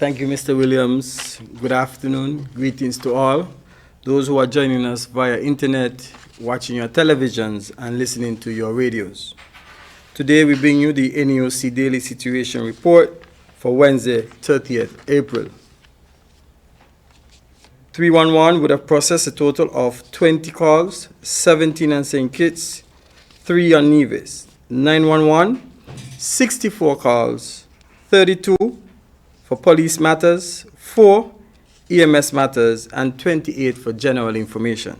Thank you, Mr. Williams. Good afternoon. Greetings to all. Those who are joining us via internet, watching your televisions, and listening to your radios. Today, we bring you the NEOC Daily Situation Report for Wednesday, 30th April. 311 would have processed a total of 20 calls, 17 on St. Kitts, 3 on Nevis. 911, 64 calls, 32 for police matters, 4 EMS matters, and 28 for general information.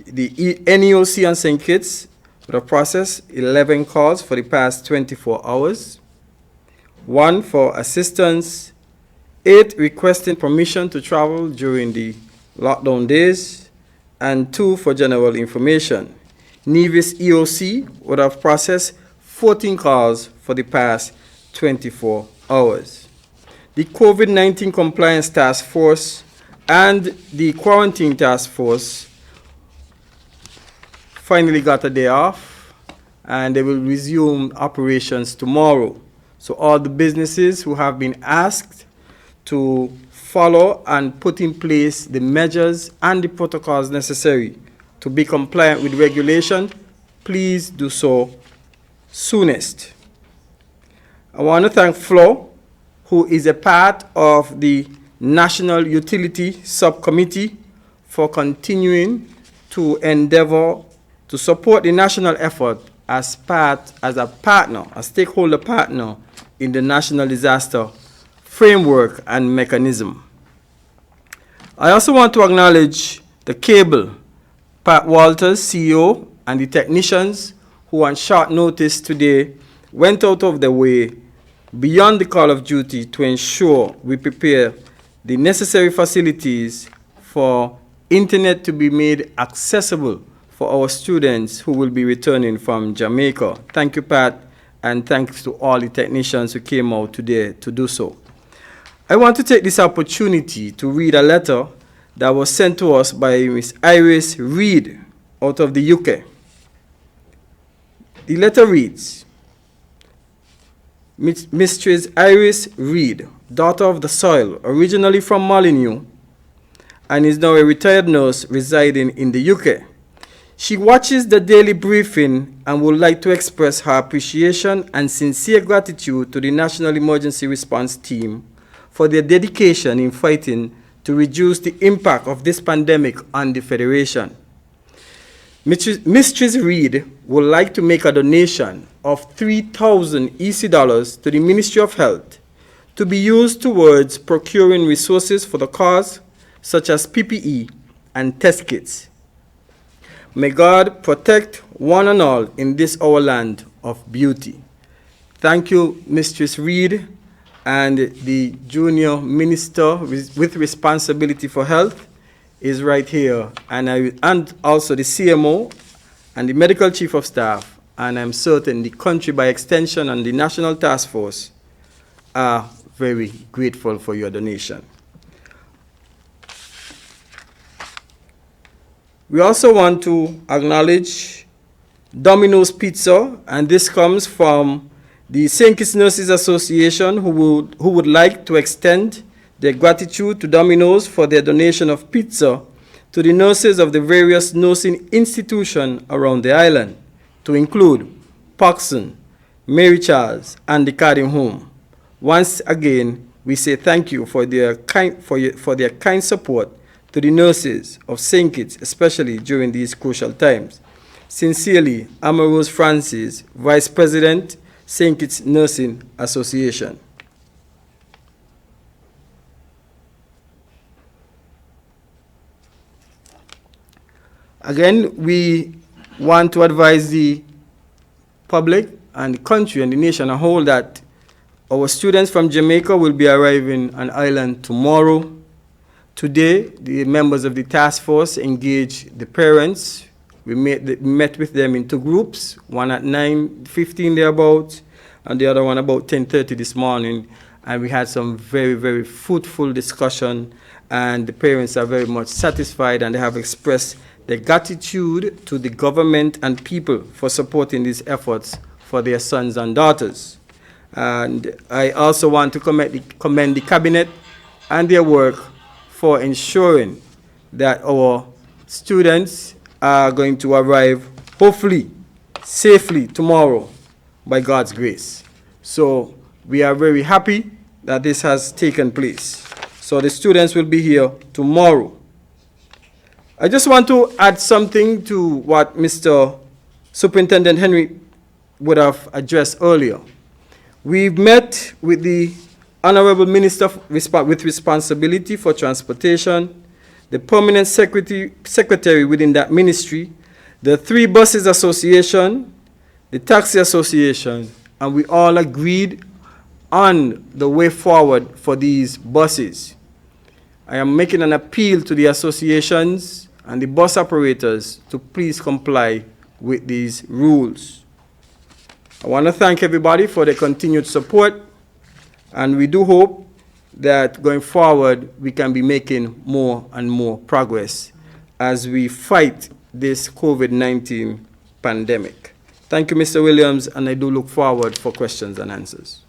The NEOC on St. Kitts would have processed 11 calls for the past 24 hours, 1 for assistance, 8 requesting permission to travel during the lockdown days, and 2 for general information. Nevis EOC would have processed 14 calls for the past 24 hours. The COVID-19 Compliance Task Force and the Quarantine Task Force finally got a day off, and they will resume operations tomorrow. So all the businesses who have been asked to follow and put in place the measures and the protocols necessary to be compliant with regulation, please do so soonest. I want to thank Flo, who is a part of the National Utility Subcommittee, for continuing to endeavor to support the national effort as a partner, a stakeholder partner in the national disaster framework and mechanism. I also want to acknowledge the cable, Pat Walters, CEO, and the technicians who on short notice today went out of their way beyond the call of duty to ensure we prepare the necessary facilities for internet to be made accessible for our students who will be returning from Jamaica. Thank you, Pat, and thanks to all the technicians who came out today to do so. I want to take this opportunity to read a letter that was sent to us by Miss Iris Reid out of the UK. The letter reads, Mistress Iris Reid, daughter of the soil, originally from Molyneux, and is now a retired nurse residing in the UK. She watches the daily briefing and would like to express her appreciation and sincere gratitude to the National Emergency Response Team for their dedication in fighting to reduce the impact of this pandemic on the Federation. Mistress Reid would like to make a donation of 3,000 EC dollars to the Ministry of Health to be used towards procuring resources for the cause, such as PPE and test kits. May God protect one and all in this our land of beauty. Thank you, Mistress Reid, and the Junior Minister with responsibility for health is right here, and also the CMO and the Medical Chief of Staff, and I'm certain the country by extension and the National Task Force are very grateful for your donation. We also want to acknowledge Domino's Pizza, and this comes from the St. Kitts Nurses Association, who would like to extend their gratitude to Domino's for their donation of pizza to the nurses of the various nursing institutions around the island, to include Paxson, Mary Charles, and the Cardium Home. Once again, we say thank you for their kind support to the nurses of St. Kitts, especially during these crucial times. Sincerely, Amarose Francis, Vice President, St. Kitts Nursing Association. Again, we want to advise the public and the country and the nation as a whole that our students from Jamaica will be arriving on island tomorrow. Today, the members of the task force engaged the parents. We met with them in 2 groups, one at 9:15 thereabouts, and the other one about 10:30 this morning. And we had some very, very fruitful discussion, and the parents are very much satisfied, and they have expressed their gratitude to the government and people for supporting these efforts for their sons and daughters. And I also want to commend the cabinet and their work for ensuring that our students are going to arrive, hopefully, safely tomorrow by God's grace. So we are very happy that this has taken place. So the students will be here tomorrow. I just want to add something to what Mr. Superintendent Henry would have addressed earlier. We've met with the Honorable Minister with responsibility for transportation, the permanent secretary within that ministry, the 3 buses association, the taxi association, and we all agreed on the way forward for these buses. I am making an appeal to the associations and the bus operators to please comply with these rules. I want to thank everybody for their continued support, and we do hope that going forward we can be making more and more progress as we fight this COVID-19 pandemic. Thank you, Mr. Williams, and I do look forward for questions and answers.